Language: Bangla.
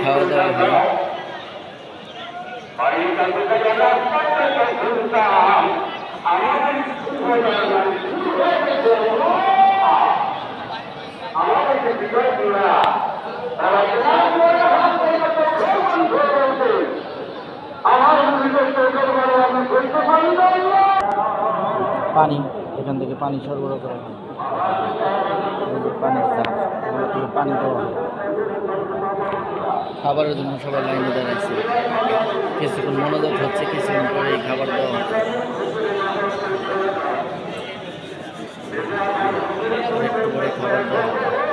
খাওয়া দাওয়া হয়। পানি এখান থেকে পানি সরবরাহ করা হয়, পানির জার এগুলো থেকে পানি দেওয়া হয়। খাবারের জন্য সবাই লাইনে দাঁড়াইছে, কিছুক্ষণ মনোযোগ হচ্ছে, কিছুক্ষণ পরে এই খাবার দেওয়া হবে। একটু পরে খাবার দেওয়া হবে।